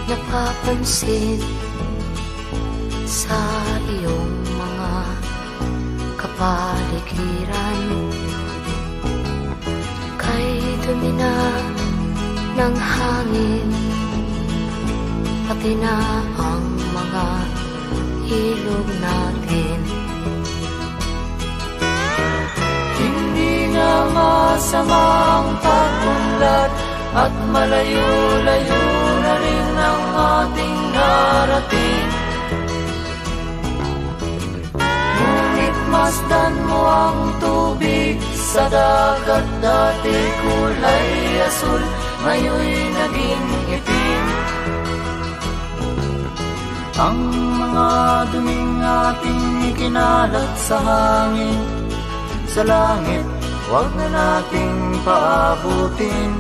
napapansin sa iyong mga kapaligiran. Kay dumi na ng hangin, pati na ang mga ilog natin. Hindi nga masamang pagunlad at malayo-layo na rin ang ating narating. Ngunit masdan mo ang tubig sa dagat, dati kulay asul, ngayon'y naging itim. Ang mga duming ating ikinalat sa hangin, sa langit, huwag na nating paabutin.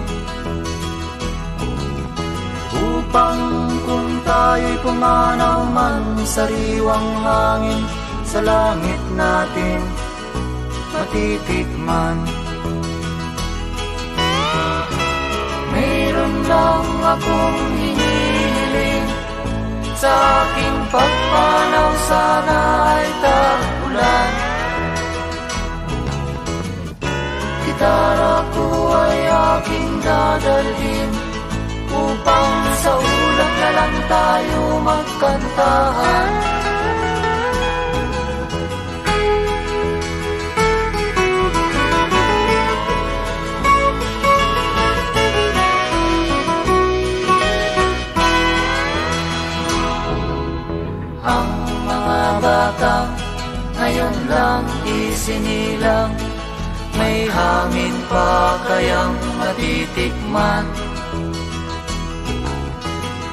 Upang kung tayo'y pumanaw man sariwang hangin, sa langit natin matitikman. Mayroon lang akong hinihiling, sa aking pagpanaw sana ay tag-ulan. Gitara ko ay aking dadalhin, upang sa ulap na lang tayo magkantahan. Ang mga batang ngayon lang isinilang, may hangin pa kayang matitikman.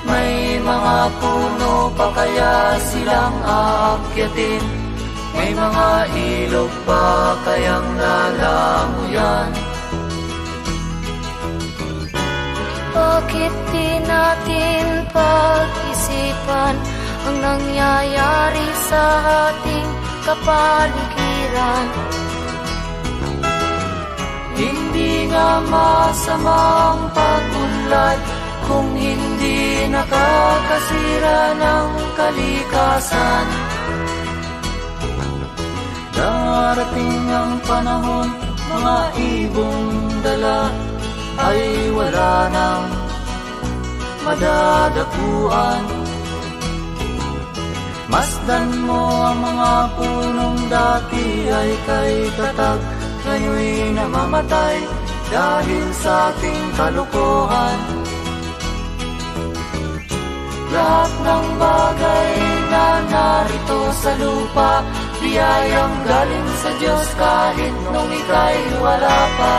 May mga puno pa kaya silang aakyatin, may mga ilog pa kayang lalanguyan. Bakit di natin pag-isipan ang nangyayari sa ating kapaligiran? Hindi nga masamang pagunlad kung hindi nakakasira ng kalikasan. Darating ang panahon, mga ibong dala ay wala nang madadapuan. Masdan mo ang mga punong dati ay kay tatag, ngayon'y namamatay dahil sa ating kalukuhan. Lahat ng bagay na narito sa lupa, biyayang galing sa Diyos kahit nung ika'y wala pa.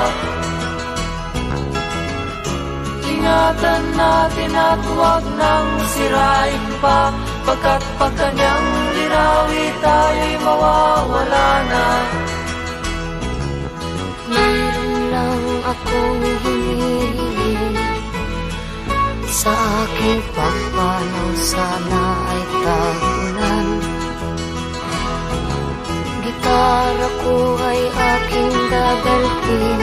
Ingatan natin at huwag nang sirain pa, pagkat pag kanyang linawi tayo'y mawawala na. Mayroon lang akong hinihiling, sa aking pagpanaw sana ay tag-ulan. Gitara ko ay aking dadalhin,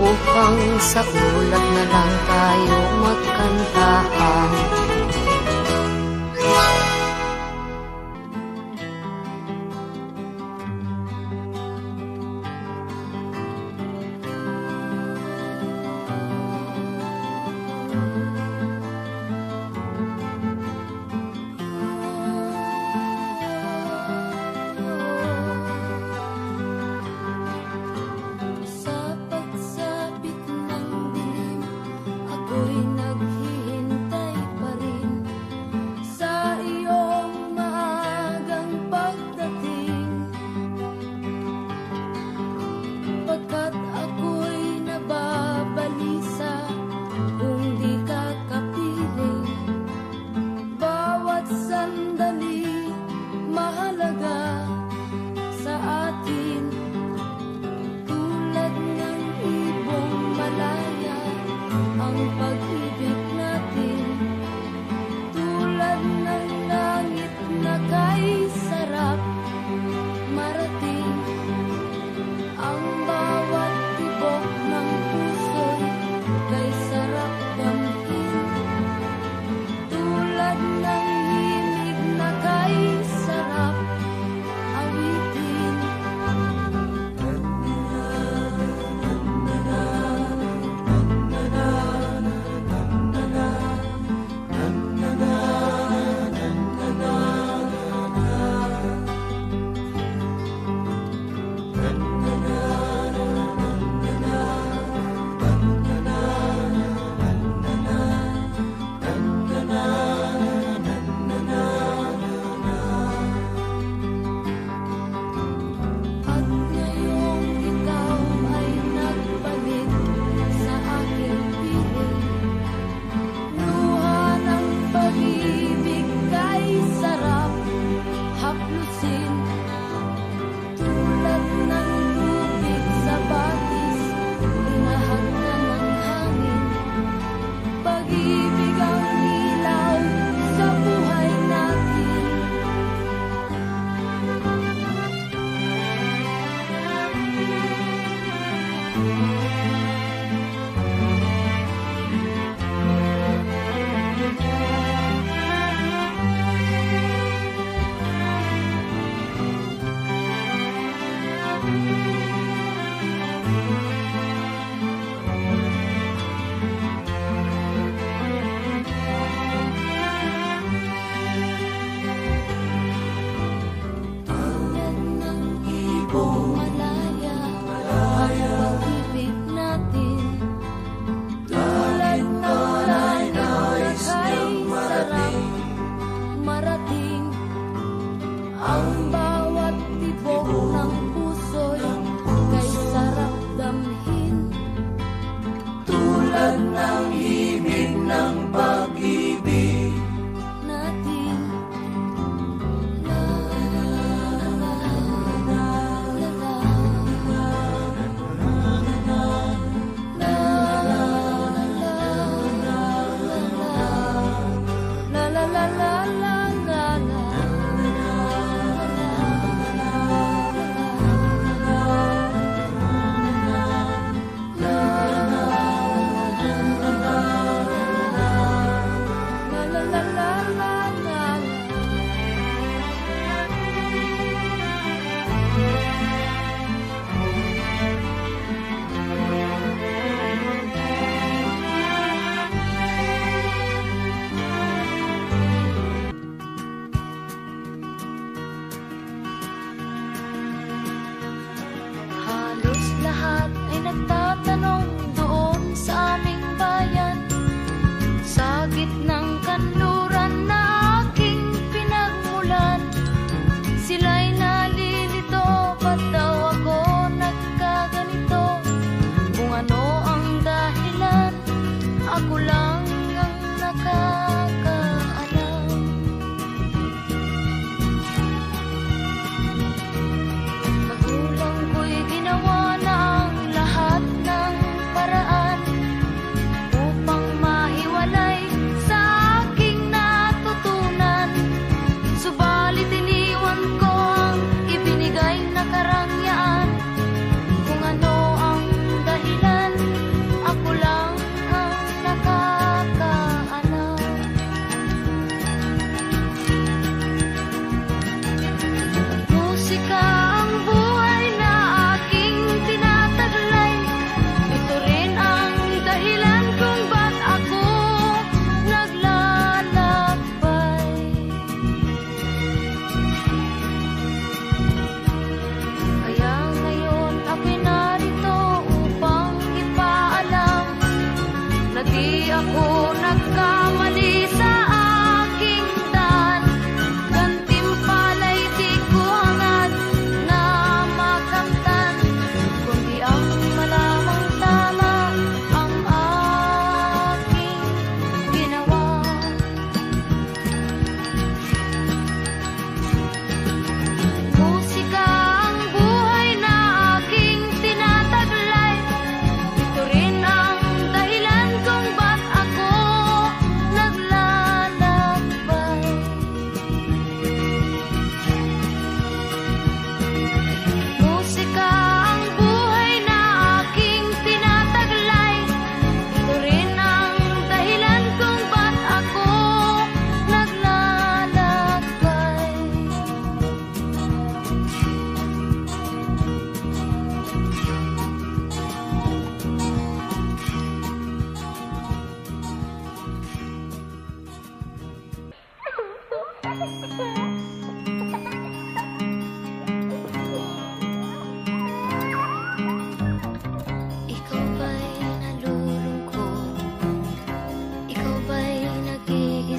upang sa ulap na lang tayo magkantahan. Sa pagsapit ng dilim, ako'y naghihintay.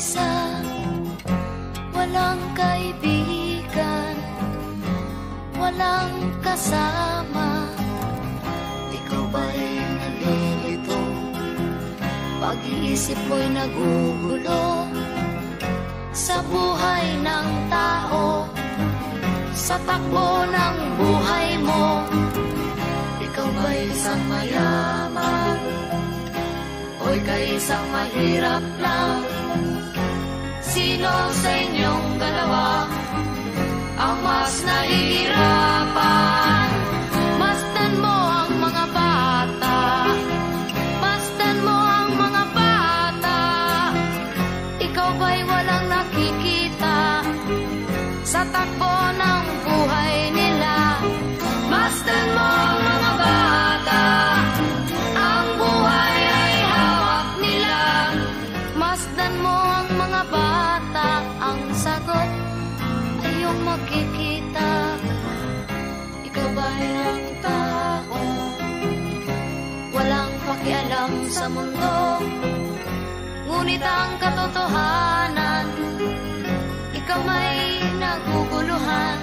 mag-isa, walang kaibigan, walang kasama. Ikaw ba'y nalilito? Pag-iisip mo'y nagugulo sa buhay ng tao, sa takbo ng buhay mo. Ikaw ba'y isang mayaman o ika'y isang mahirap lang? Sino sa inyong dalawa ang mas nahihirapan? Masdan mo ang mga bata, masdan mo ang mga bata. Ikaw ba'y walang nakikita sa takbo ng buhay nila? Masdan mo ang mga bata, ang buhay ay hawak nila. Masdan mo ang mga bata, ang sagot ay iyong makikita. Ikaw ba'y ang tao, walang pakialam sa mundo, ngunit ang katotohanan, ikaw may naguguluhan.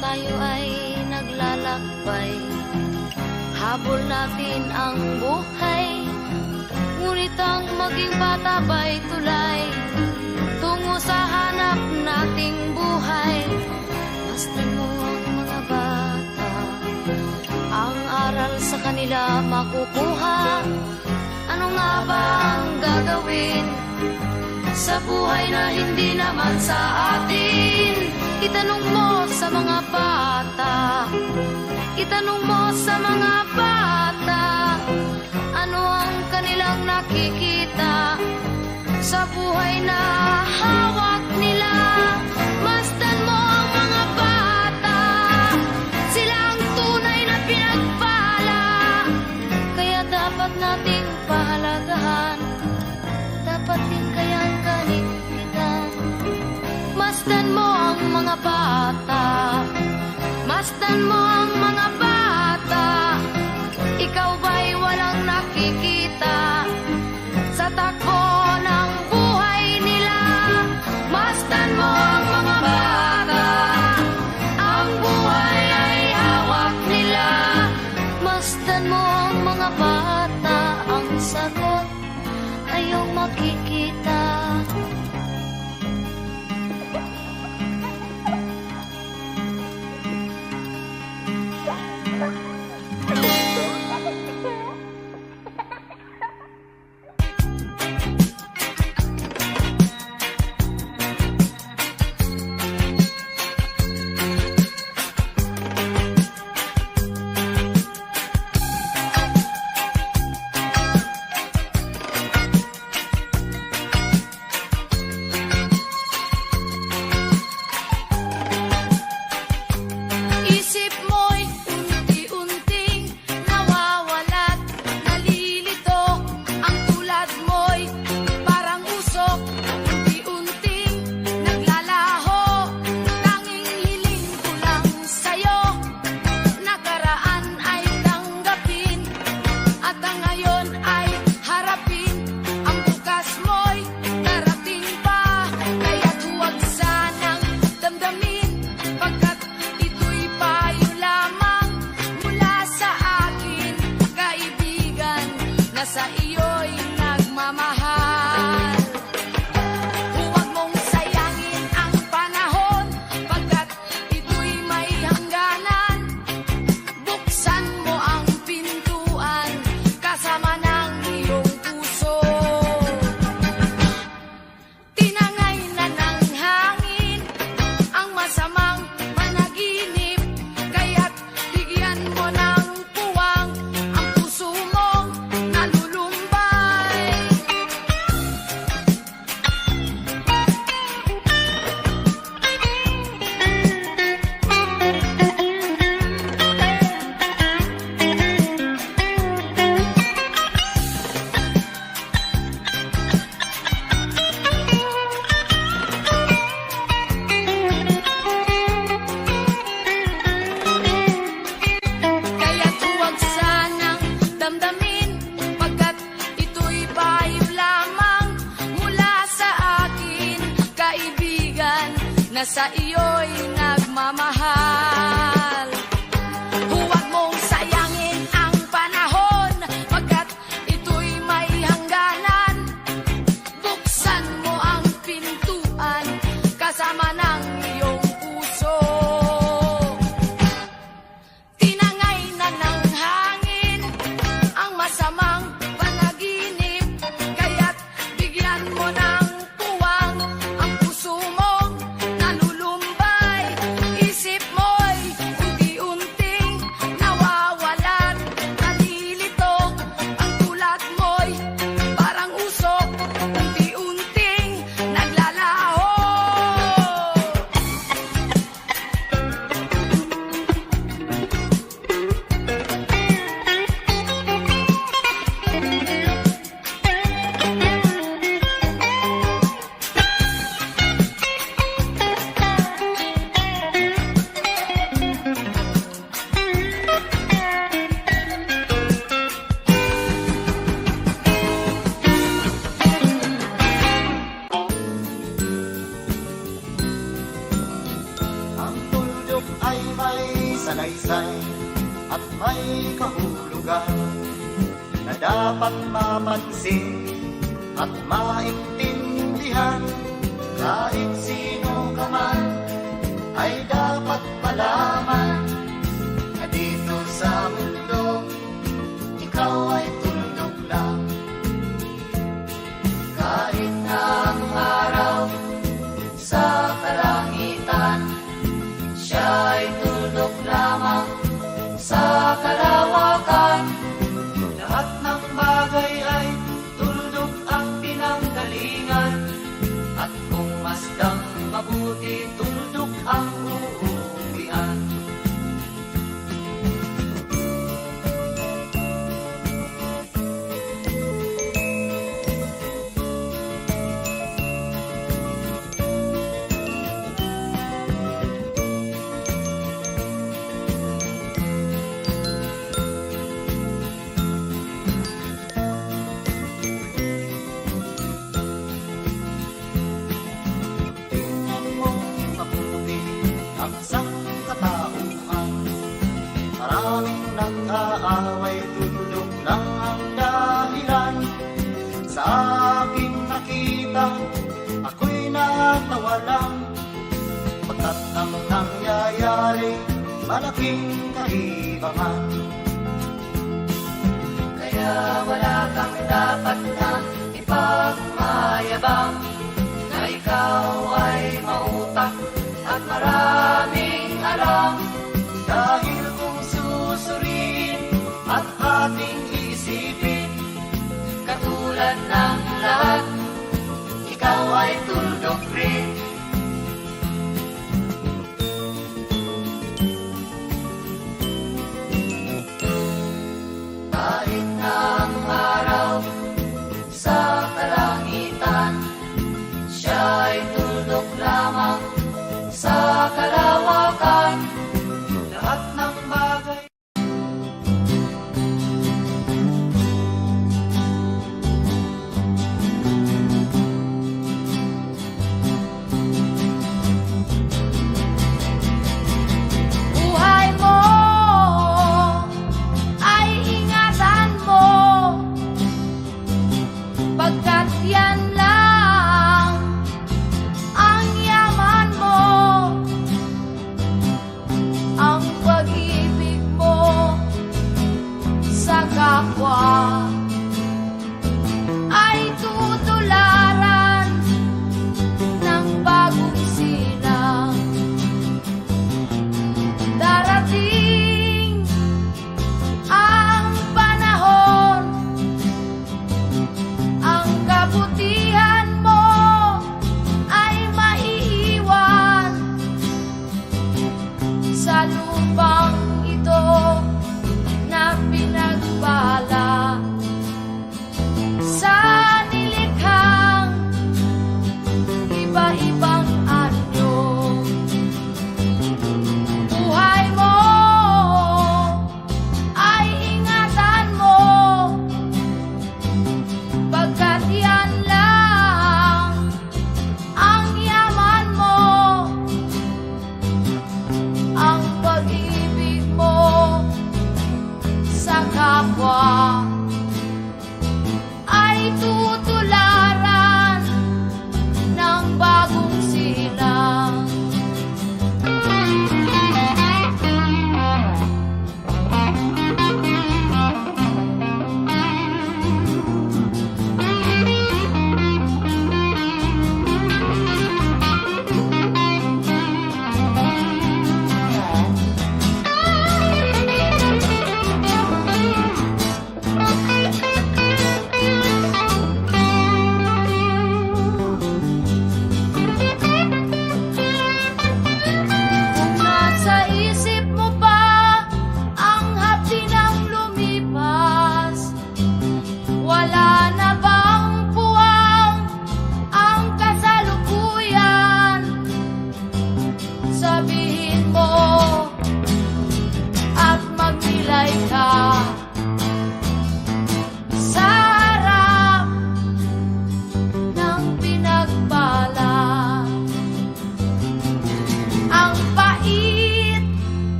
Tayo ay naglalakbay, habol natin ang buhay, ngunit ang maging bata ba'y tulay tungo sa hanap nating buhay. Masdan mo ang mga bata, ang aral sa kanila makukuha. Ano nga ba ang gagawin sa buhay na hindi naman sa atin? Itanong mo sa mga bata, itanong mo sa mga bata, ano ang kanilang nakikita sa buhay na hawak nila. Masdan mo ang mga bata, sila ang tunay na pinagpala, kaya dapat nating pahalagahan, dapat din kayang kaligpitan. Masdan mo ang mga bata, masdan mo ang mga bata. Ikaw ba'y walang nakikita sa takbo ng buhay nila? Masdan mo ang mga bata, ang buhay ay hawak nila. Masdan mo ang mga bata, ang sagot ay iyong makikita. na sa iyo'y nagmamahal. Huwag mong sayangin ang panahon, pagkat ito'y may hangganan. Buksan mo ang pintuan, kasama ng iyong puso. Tinangay na ng hangin ang masamang panaginip, kaya't bigyan mo ng puwang ang puso mong nalulumbay. Isip mo'y unti-unting nawawalan, nalilito ang tulad mo'y parang usok, unti-unting naglalaho. Ang tuldok ay may salaysay at may kahulugan na dapat mapansin at maintindihan. Kahit sino ka man ay dapat malaman na dito sa mundo ikaw ay tuldok lang. Kahit na ang araw sa kalangitan, siya ay tuldok lamang sa kalawakan. Lahat ng bagay ay tuldok ang pinanggalingan, at kung masdang mabuti, tuldok ang uuwian. Tingnan mong mabuti ang sangkatauhan. Maraming nag-aaway, tuldok lang ang dahilan. Sa aking nakita, ako'y natawa lang, pagkat ang nangyayari malaking kaibahan. Kaya wala kang dapat na ipagmayabang, na ikaw ay mautak at maraming alam. Dahil kung susuriin at ating isipin, katulad ng lahat, ikaw ay tuldok rin. Kahit na ang araw sa kalangitan, siya ay tuldok lamang sa kalawakan. Lahat ng bagay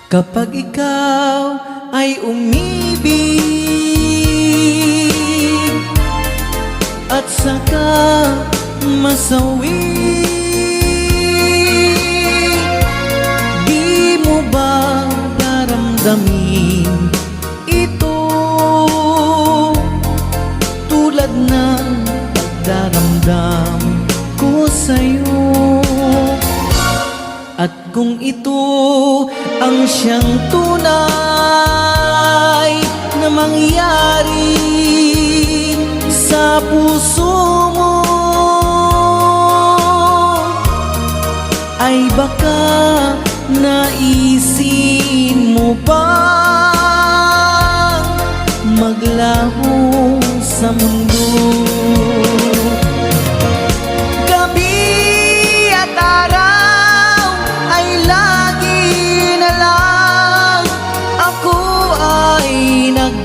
Kapag ikaw ay umibig at saka masawi, di mo ba daramdamin ito tulad ng pagdaramdam ko sa'yo? At kung ito ang siyang tunay na mangyari sa puso mo, ay baka naisin mo bang maglaho sa mundo?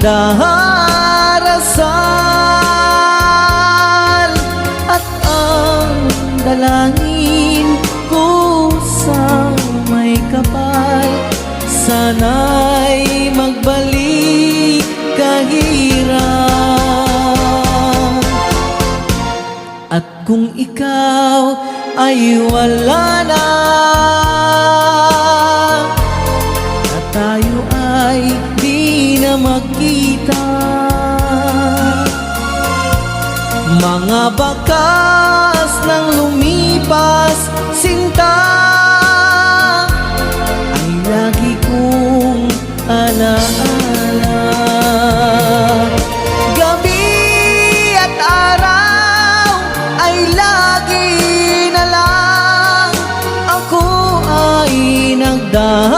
Nagdarasal at ang dalangin ko sa may kapal, sana'y magbalik kahirap. At kung ikaw ay wala na, at tayo ay di na magkita, mga bakas ng lumipas sinta ay lagi kong alaala. Gabi at araw ay lagi na lang ako ay nagdarasal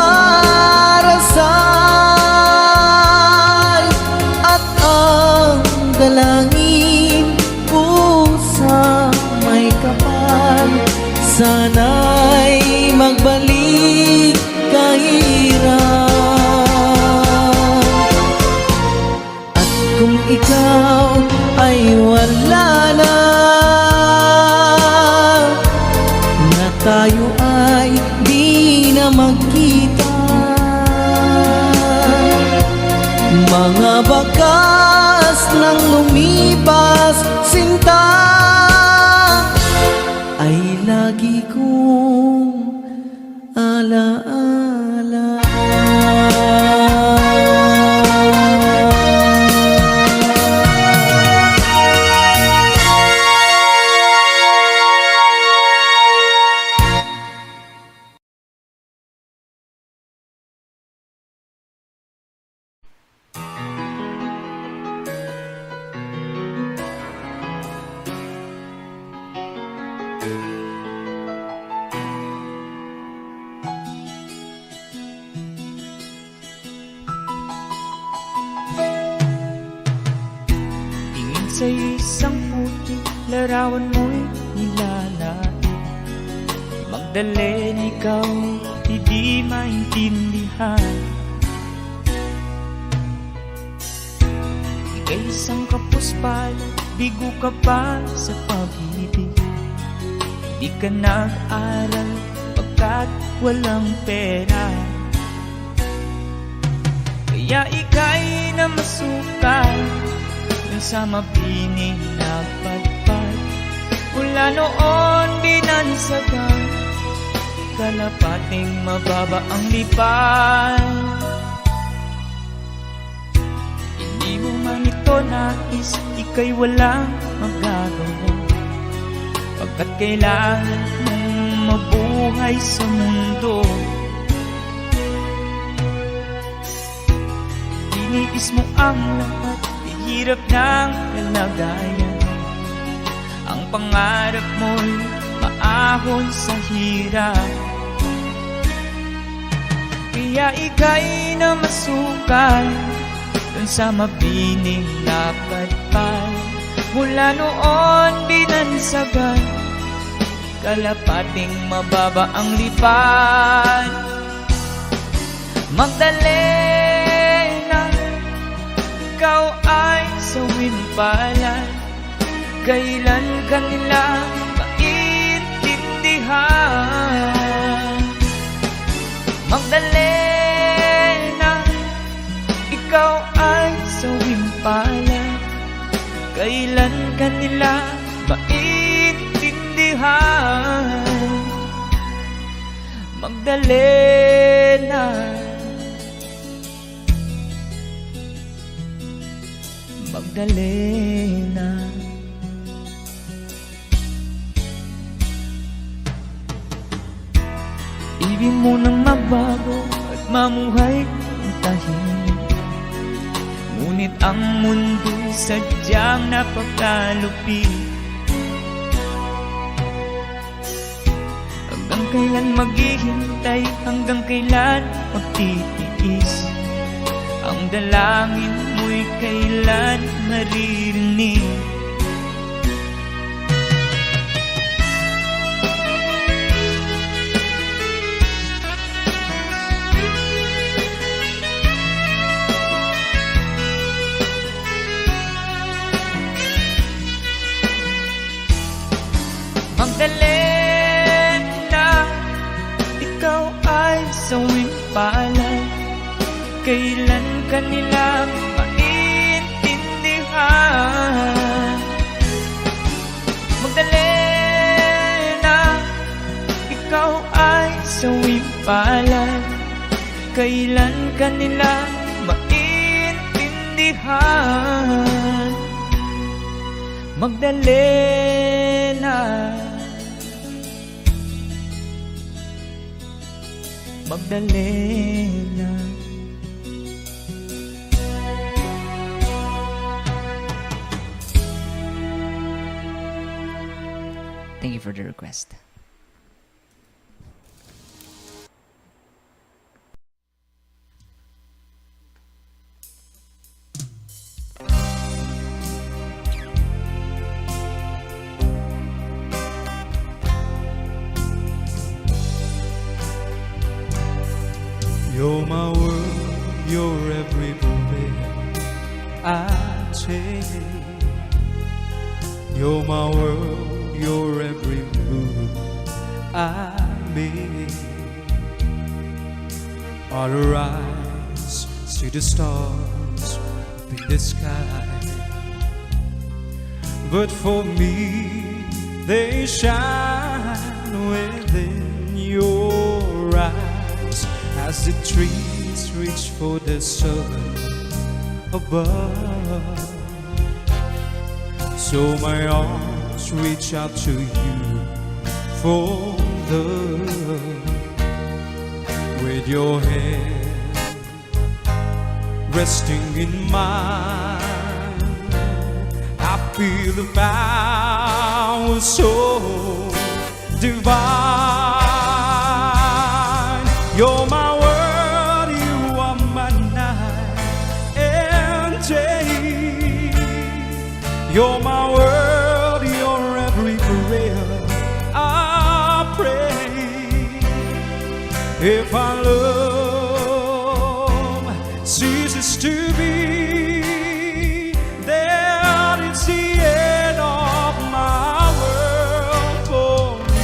at ang dalangin ko sa may kapal, sana'y magbalik kahirap. At kung ikaw ay wala na, na tayo ay di na magkita, mga bakas ng lumipas sinta ay lagi kong alaala. Sa isang puti, larawan mo'y nilalait. Magdalena ikaw, hindi maintindihan. Ika'y isang kapuspalan, bigo ka pa sa pag-ibig. Di ka nag-aral pagkat walang pera, kaya ika'y namasukan sa mabining na padpad. Mula noon binansagan, kalapating mababa ang lipad. Hindi mo man ito nais, ika'y walang magagawa, pagkat kailangan mong mabuhay sa mundo. Tiniis mo ang lahat, hirap ng kalagayan. Ang pangarap mo'y maahon sa hirap, kaya ika'y namasukan dun sa mabining na padpad. Mula noon binansagan, kalapating mababa ang lipad. Magdalena, ikaw ay sawimpalan, kailan ka nila maintindihan? Magdalena, ikaw ay sawing palad, kailan ka nila maintindihan? Magdalena, Magdalena. Ibig mo nang magbago at mamuhay ng tahimik, ngunit ang mundo'y sadyang napakalupit. Hanggang kailan maghihintay, hanggang kailan magtitiis? Ang dalangin mo'y kailan maririnig? Magdalena, ikaw ay sawing palad, kailan ka nila maintindihan? Magdalena, ikaw ay sawing palad, kailan ka nila maintindihan? Magdalena, Magdalena. Thank you for the request. You're my world, you're every breath I take. You're my world, you're every move I make. I'll rise, see the stars in the sky, but for me they shine within your eyes, as the trees reach for the sun above. So my arms reach out to you for love. With your hand resting in mine, I feel the power so divine. You're my world, you are my night and day. You're my world, you're every prayer I pray. If our love ceases to be, then it's the end of my world for me.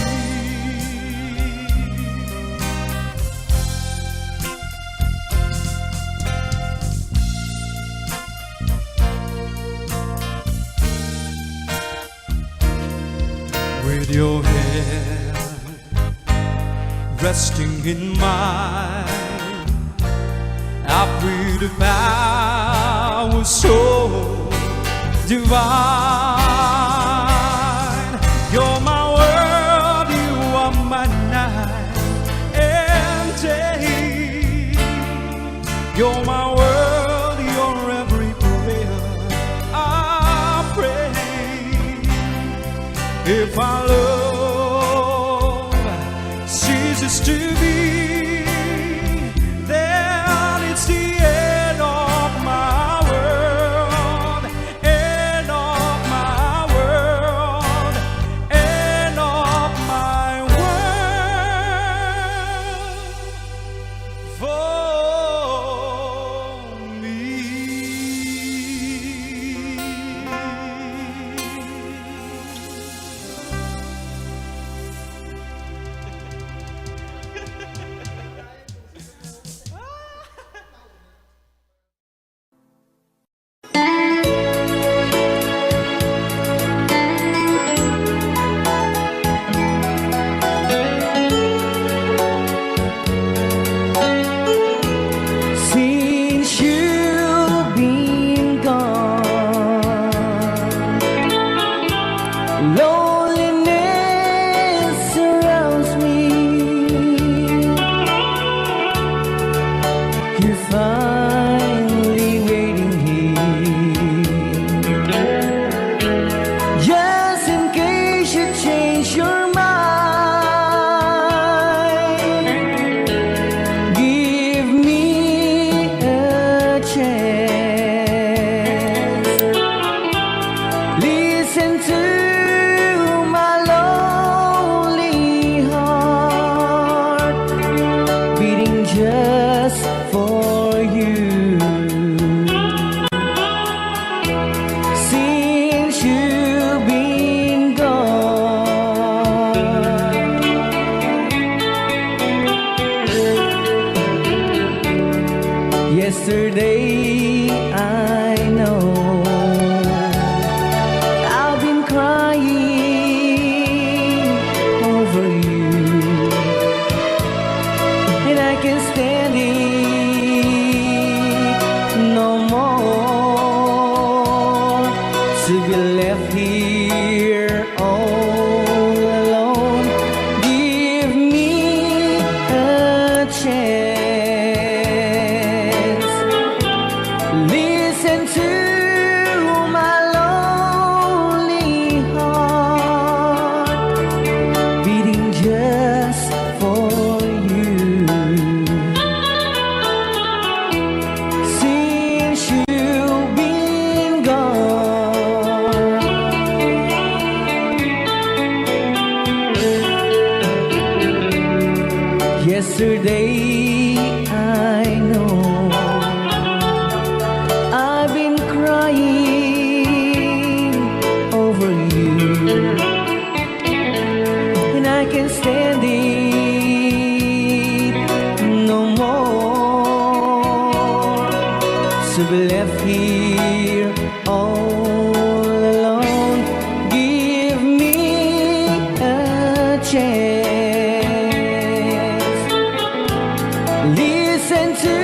With your hand resting in mine, I feel the power so divine. You're my world, you are my night and day. You're my world, you're every prayer I pray. If our love ceases to be, then it's the end of my world, end of my world, end of my world for me. to be left here all alone. Give me a chance. Listen to my lonely heart beating just for you. Since you've been gone, yesterday I know I've been crying over you, and I can't stand it no more. To be left here all alone. Give me a chance. Listen to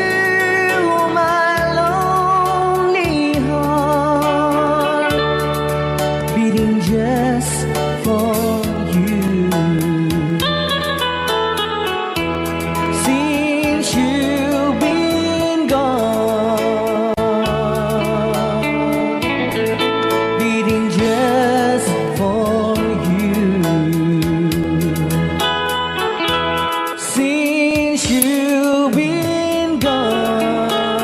my lonely heart beating just for you. Since you've been gone, beating just for you. Since you've been gone,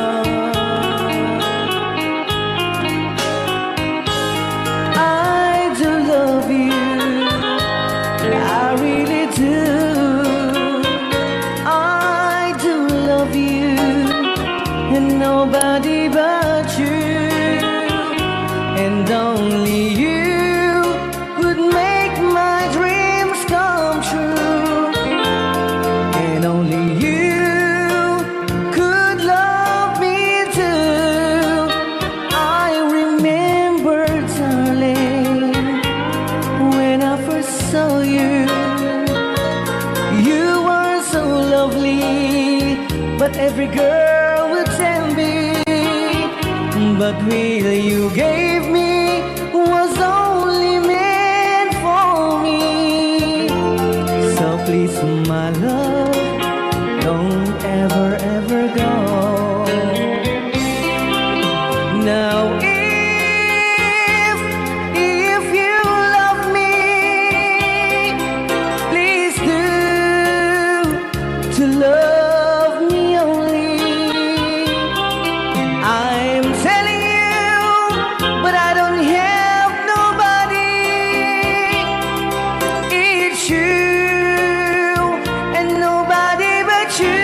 I do love you, I really do. I do love you, and nobody but you, and only you could make my dreams come true, and only you could love me too. I remember, darling, when I first saw you. You are so lovely, but every girl would tell me. But will you gave me was only meant for me. So please, my love, don't ever, ever go. Now if you love me, please do to love me only. I'm telling you, but I don't have nobody. It's you and nobody but you.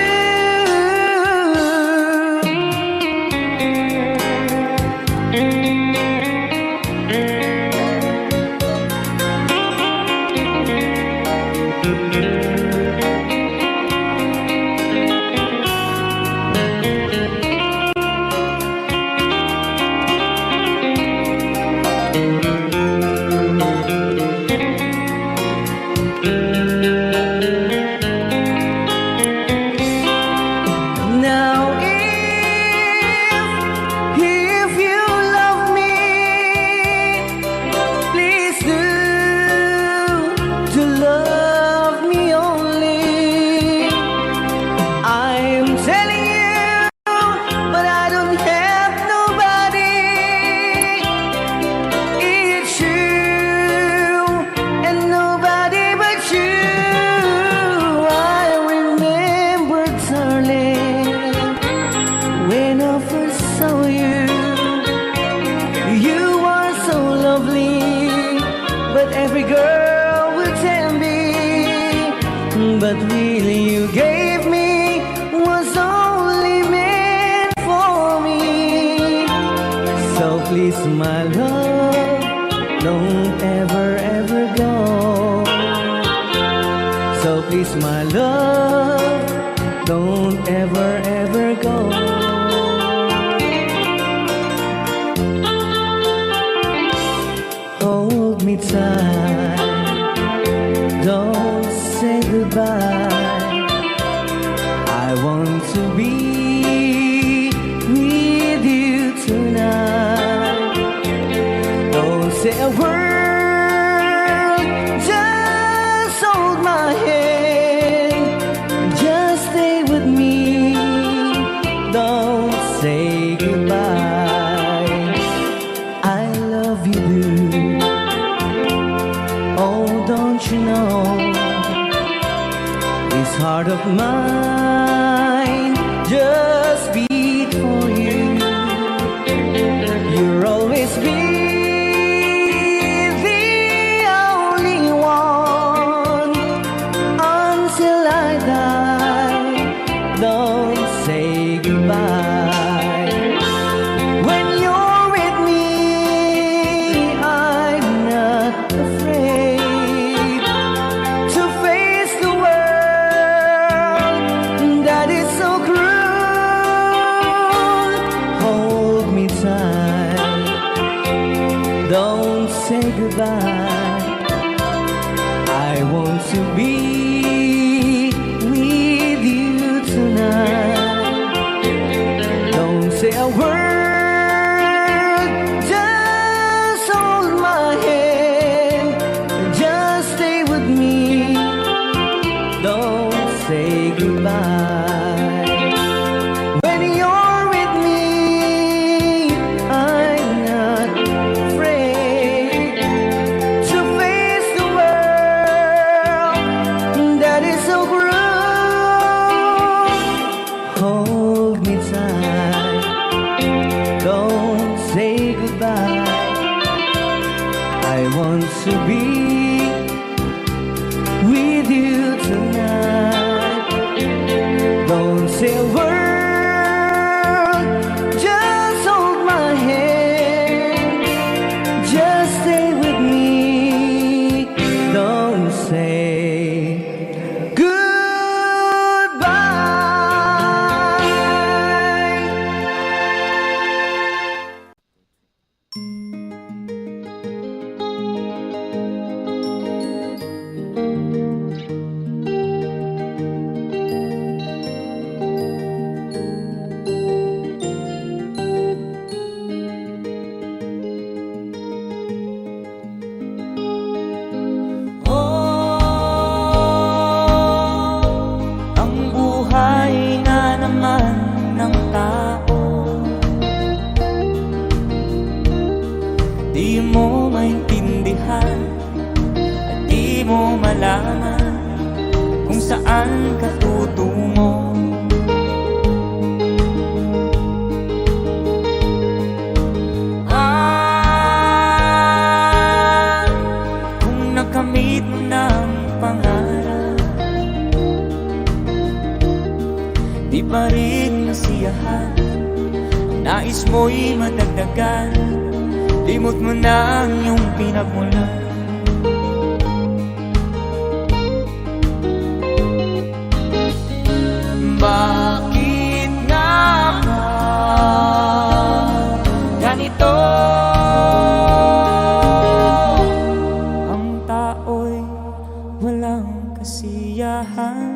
Now if you love me, please do to love me only. I'm telling you, but I don't have nobody. It's you and nobody but you. I remember, darling, when I first saw you. You are so lovely, but every girl would tell me. But really you gave me was only meant for me. So please, my love, don't ever, ever go. So please, my love, don't ever, ever go. Hold me tight, don't say goodbye. I want to be with you tonight. Oh, say a word, just hold my hand, just stay with me, don't say goodbye. I love you, dude. Oh, don't you know, this heart of mine just beat for you. You'll always be the only one until I die. Don't say goodbye. When you're with me, I'm not afraid to face the world that is so cruel. Hold me tight, don't say goodbye. I want to be with you tonight. Don't say a word, just hold my hand, just stay with me, don't say goodbye. When you're with me, I'm not afraid to face the world that is so cruel. Hold me tight, don't say goodbye. I want to be with you tonight. Don't say a word, just hold my hand, just stay with me, don't say goodbye. Ang buhay nga naman ng tao, di mo maintindihan at di mo malaman kung saan ka tutungo. Kung nakamit mo ng pangarap, di pa rin nasiyahan, ang nais mo'y madagdagan, limot mo na ang iyong pinagmulan. Bakit nga ba ganito? Ang tao'y walang kasiyahan.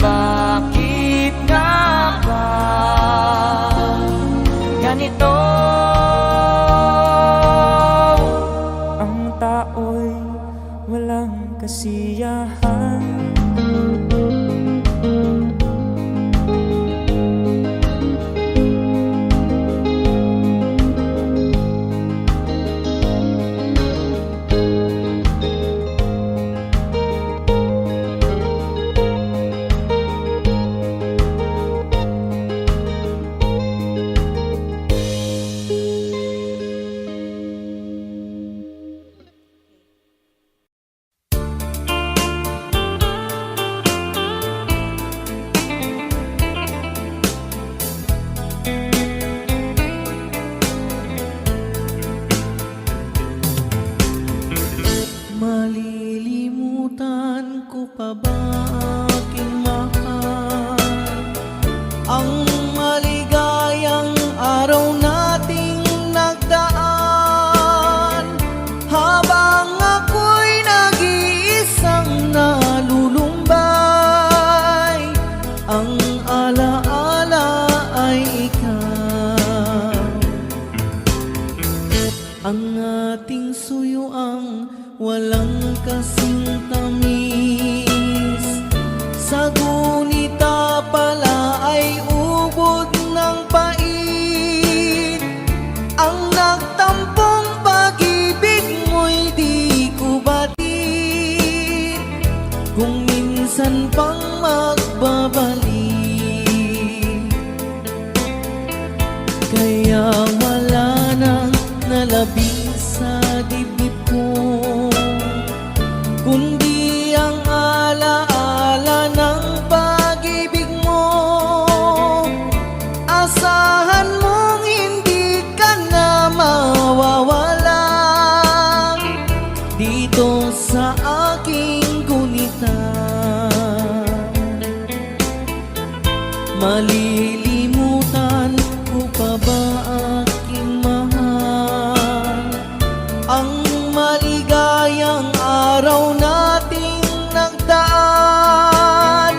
Bakit nga ba ganito? Ang tao'y walang kasiyahan. alaala ay ikaw. Ang ating suyuang walang kasing tamis, sa gunita pala ay ubod ng pait. Ang nagtampong pag-ibig mo'y di ko batid, kung minsan pang magbabalik. Kaya wala nang nalabing sa dibdib ko, kundi ang alaala ng pag-ibig mo. Asahan mong hindi ka na mawawala dito sa aking gunita. Malilimutan ko pa ba aking mahal, ang maligayang araw nating nagdaan,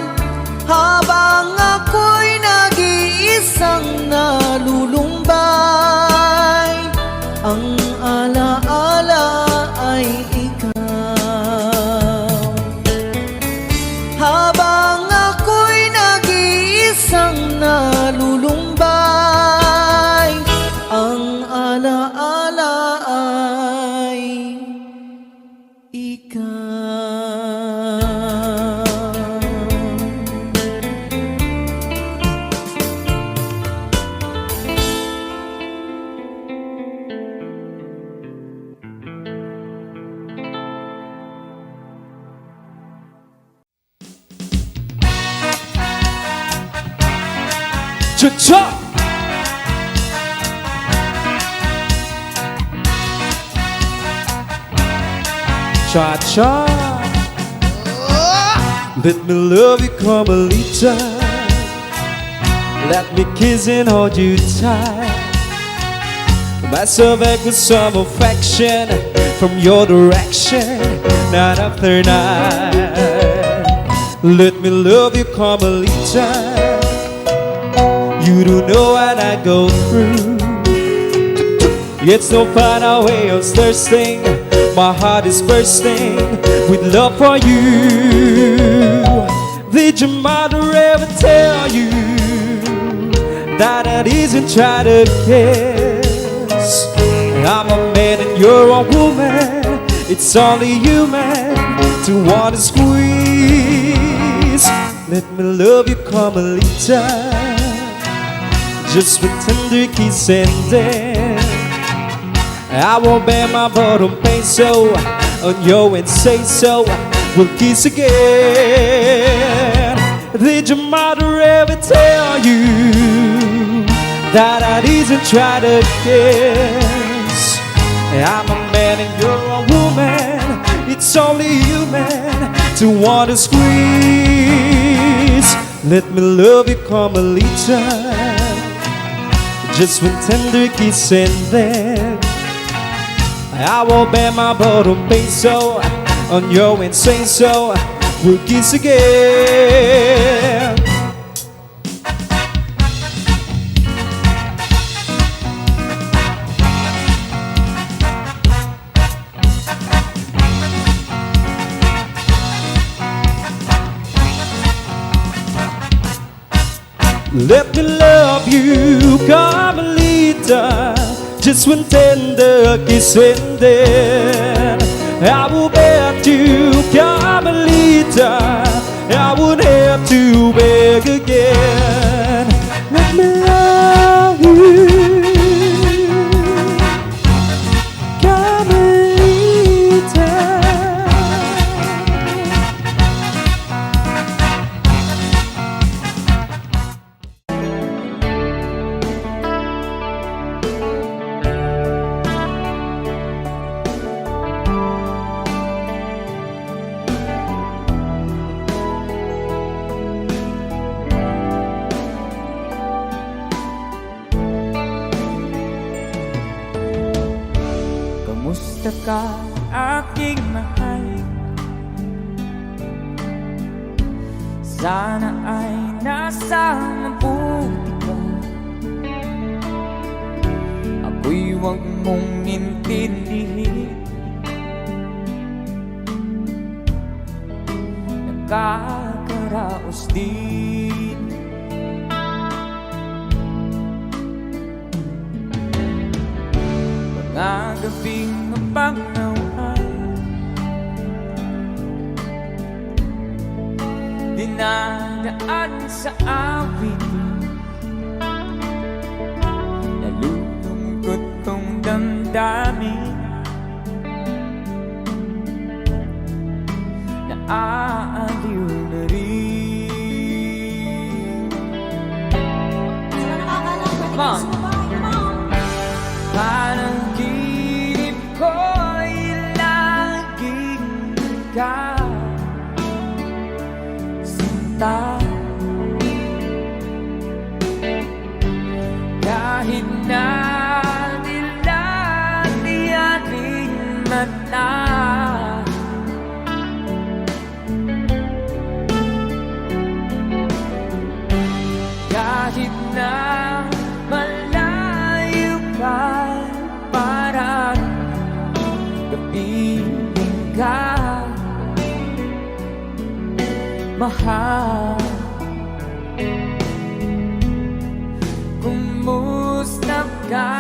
habang ako'y nag-iisang nalulumbay. Ang alaala ay ikaw. Habang ako'y nag-iisang nalulumbay, ang alaala ay ikaw. Cha-cha! Cha-cha! Let me love you, Carmelita. Let me kiss and hold you tight. Myself back with some affection from your direction, night after night. Let me love you, Carmelita. You don't know what I go through. It's no final way of thirsting. My heart is bursting with love for you. Did your mother ever tell you that it isn't try to kiss? I'm a man and you're a woman. It's only human to want to squeeze. Let me love you, Carmelita, just with tender kiss, and then I won't bear my bottom pain so on you and say so. We'll kiss again. Did your mother ever tell you that I didn't try to kiss? I'm a man and you're a woman. It's only human to want to squeeze. Let me love you, Carmelita, just one tender kiss, and then I will bear my bottom pain so on your and say so. We'll kiss again. Let me love you, Carmelita, just one tender kiss, and then I will bet you, Carmelita, I won't have to beg again. Let me love you, Carmelita. Kamusta ka, aking mahal? Sana ay nasa mabuti ka, ako'y huwag mong intindihin. Nakakaraos din. Mga gabing mapangnawan, dinadaan sa awitin, nalulungkot kong damdamin, naaaliw na rin. Come on. Panaginip ko'y laging ikaw, sinta. Kahit na nilatiyaring mata, kahit na malayo ka, parang kapiling ka, mahal. Kumusta ka?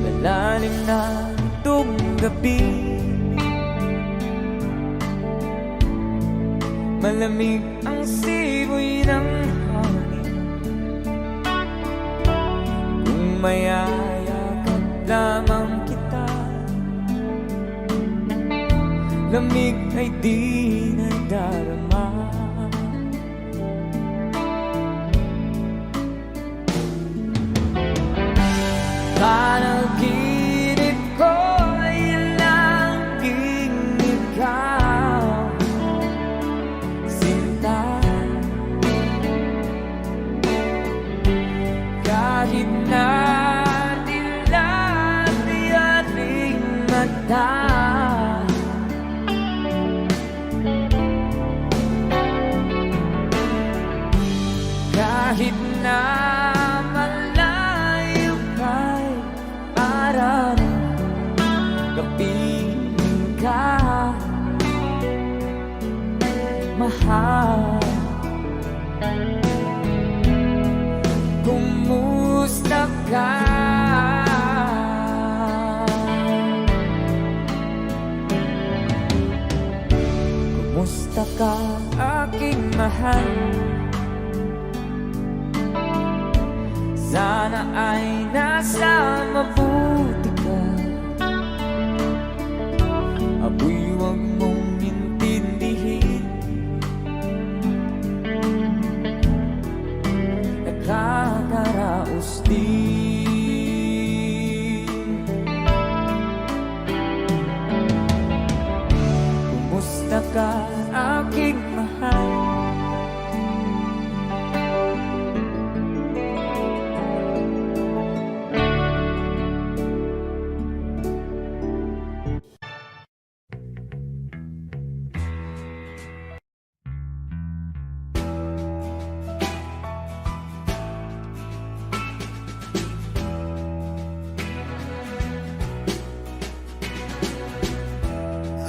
Malalim na itong gabi, malamig ang simoy ng hangin. Kung mayayakap lamang kita, lamig ay di nadarama. Panaginip ko'y laging ikaw, sinta. Kahit na nilatiyaring mata, kahit na malayo ka'y parang kapiling ka, mahal. Kumusta ka? Kumusta ka, aking mahal? Sana ay nasa mabuti ka, ako'y huwag mong intindihin. Nakakaraos din. Kumusta ka, aking mahal?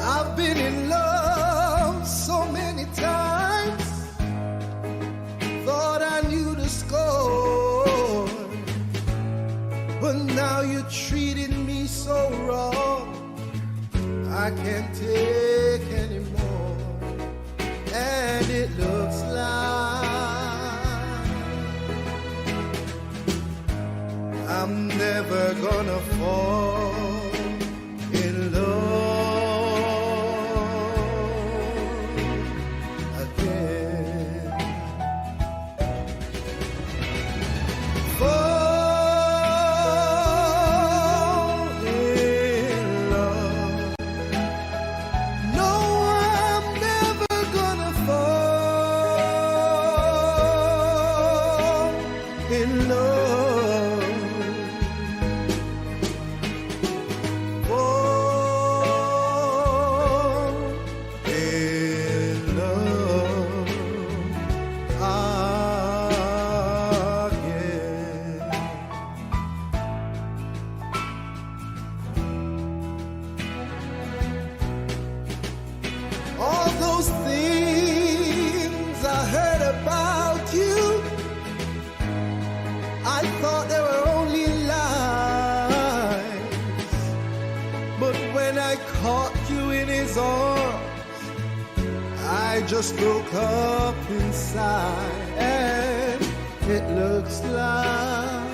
I've been in love so many times, thought I knew the score, but now you're treating me so wrong, I can't take anymore, and it looks like I'm never gonna fall in love again. Fall in love in his arms. I just broke up inside, and it looks like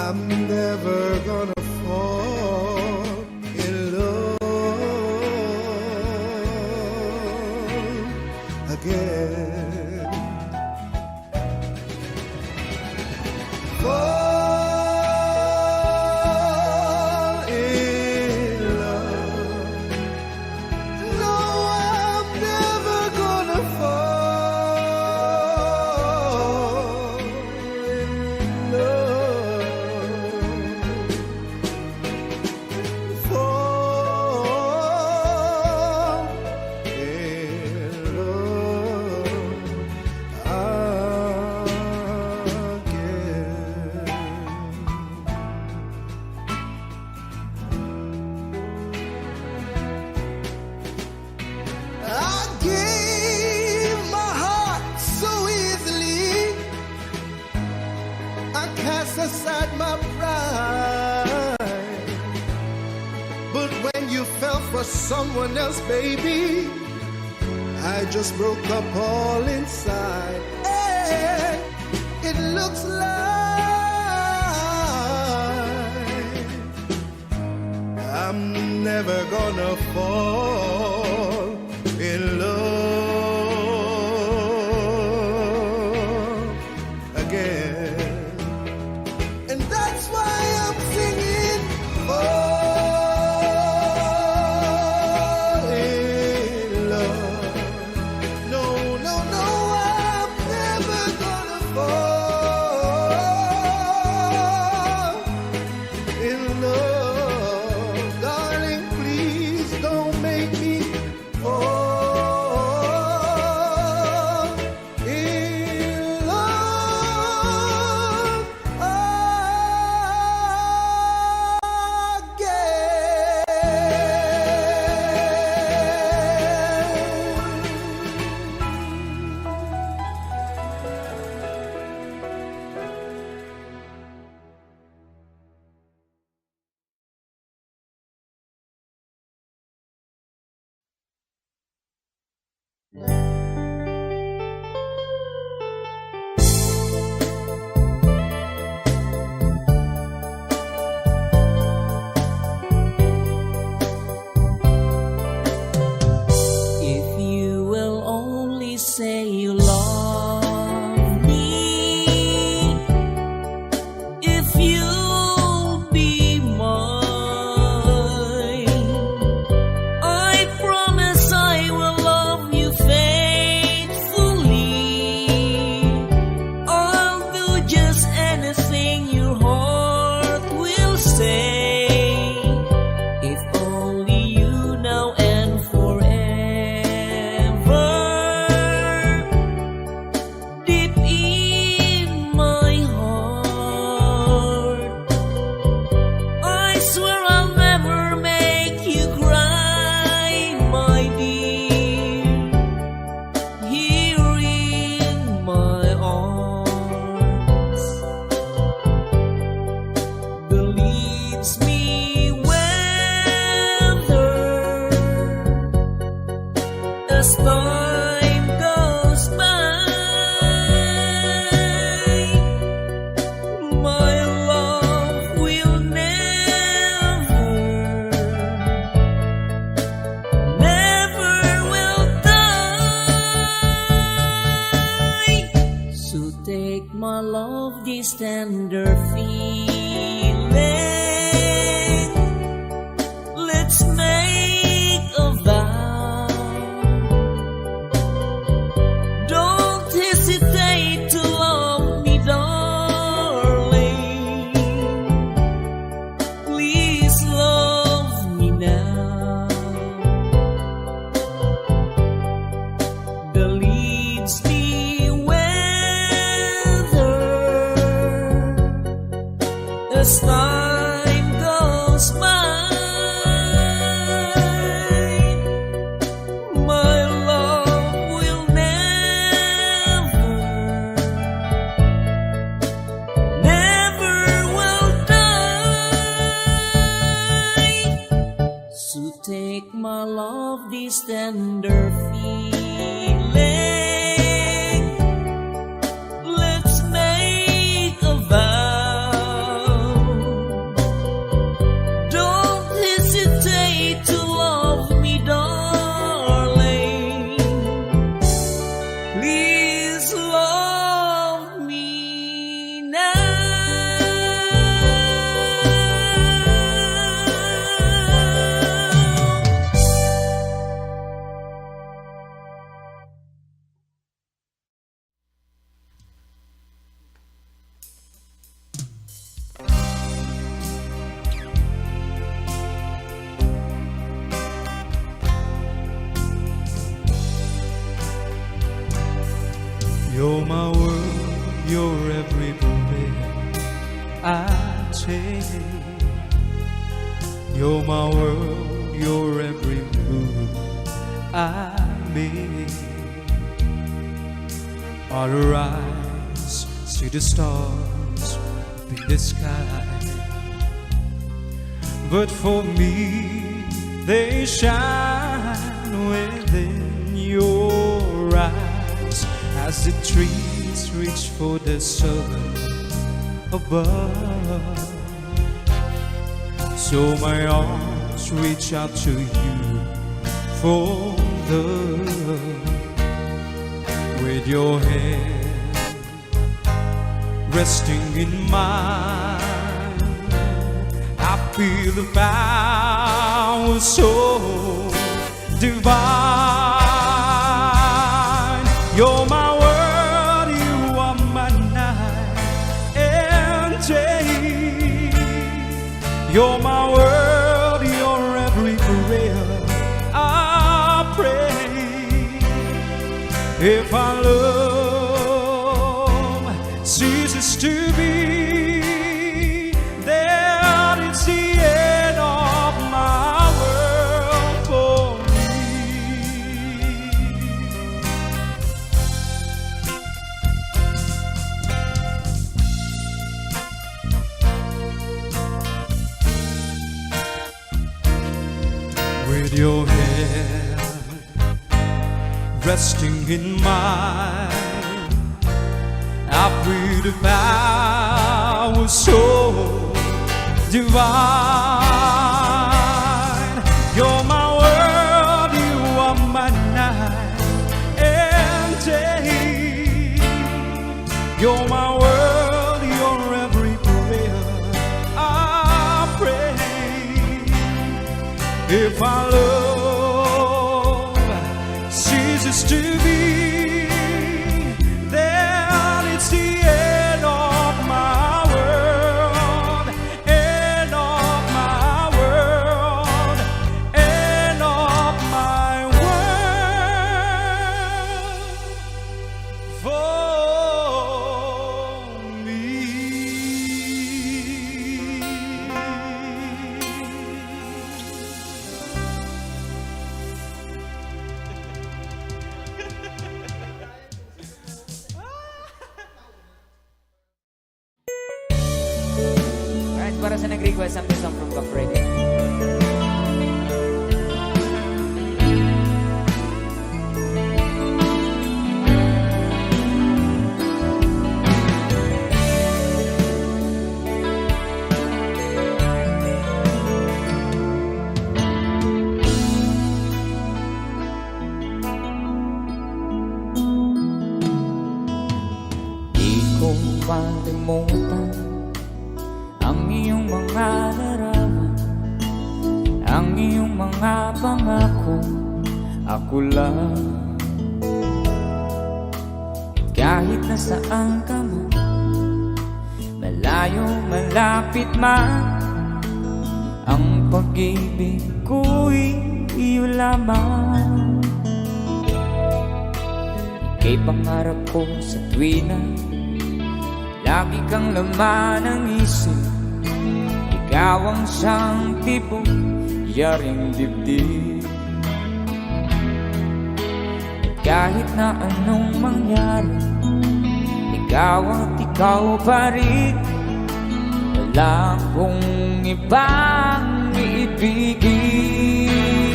I'm never gonna fall in love again. Fall in love. No, I'm never gonna fall in love. Fall in love again. I gave my heart so easily. I cast aside my pride. But when you fell for someone else, baby, I just broke up all inside. And it looks like I'm never gonna fall in love again. And that's why I'm singing fall in love. No, no, no, I'm never gonna fall in love. Darling, please don't make me fall in love If you will only say you love me, if you'll be mine, I promise I will love you faithfully. I'll do just anything your heart will say. If only you now and forever. Deep in my heart, I swear I'll never make you cry, my dear. Here in my arms, believes me weather as time goes by. My love will never will die. So take my love, this tender feeling. Let's make a vow take my love, this tender feeling. Let's make a vow. Don't hesitate to love me, darling. Please love me now. You're my world, you're every breath I take. You're my world, you're every move I make. I'll rise, see the stars in the sky, but for me they shine within your eyes. As the trees reach for the sun above, so my arms reach out to you for love. With your hand resting in mine, I feel the power so divine. You're my world, you are my night and day. You're my world, you're every prayer I pray. If our love ceases to be, then it's the end of my world for me. With your hand resting in mine, I feel the power so divine. You're my world, you are my night and day. You're my world, you're every prayer I pray. If our love ceases to be, then it's the end of my world, end of my world, end of my world for me. Alright, para sa nag-request ang song from Kafrega. Di ko malimutan ang iyong mga larawan, ang iyong mga pangako, ako lang. Kahit nasaan ka man, malayo, malapit man, ang pag-ibig ko'y iyo lamang. Ika'y pangarap ko sa tuwina, lagi kang laman ng isip. Ikaw ang siyang tipong yaring dibdib. Kahit na anong mangyari, ikaw at ikaw pa rin. Wala akong ibang iibigin.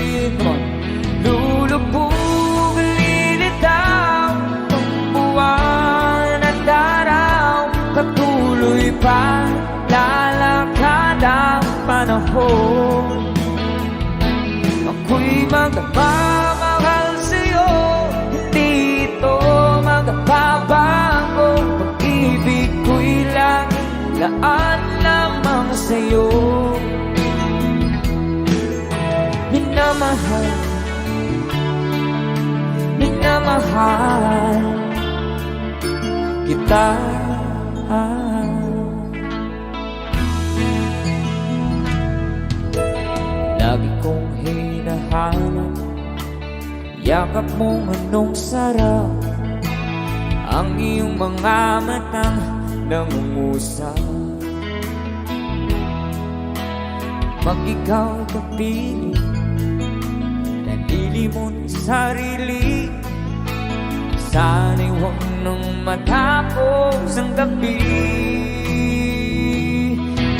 magmamahal sa'yo. Hindi ito magbabago. Pag-ibig ko'y laging laan lamang sa'yo. Minamahal, minamahal kita. Lagi kong hinahanap yakap mong anong sarap. Ang iyong mga matang nangungusap. Pag ikaw kapili, nanili mo't sarili. Sana'y huwag nang matapos ang gabi.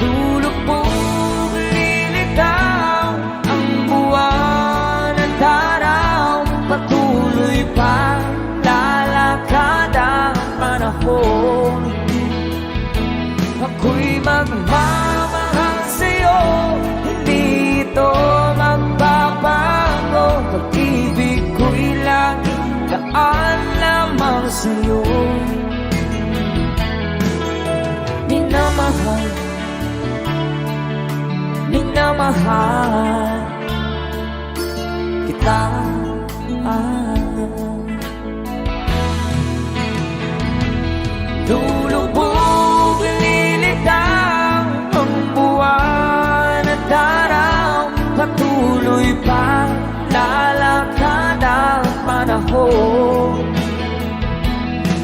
Lulubog, lilitaw ang buwan at araw. Patuloy pa lalakad ang panahon. Ako'y magmamahal sa'yo. Hindi ito magbabago. Pag-ibig ko'y laging laan lamang sa'yo. Minamahal, minamahal kita. Lulubog, lilitaw ang buwan at araw. Patuloy pa lalakad ang panahon.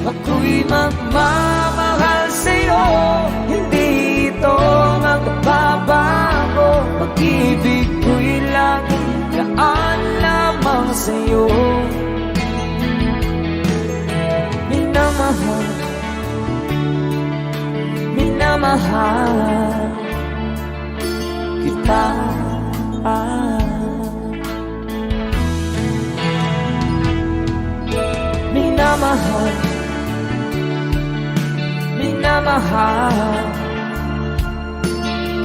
Ako'y magmamahal sa'yo. Hindi ito magbabago. Pag-ibig ko'y laging laan lamang sa'yo. Minamahal, minamahal kita. Minamahal, minamahal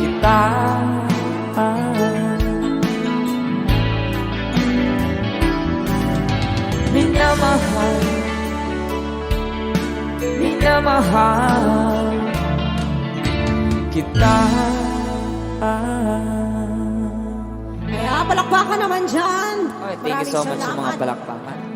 kita. Minamahal, minamahal kita. Kaya palakpakan naman dyan. Okay, thank you so much sa mga palakpakan.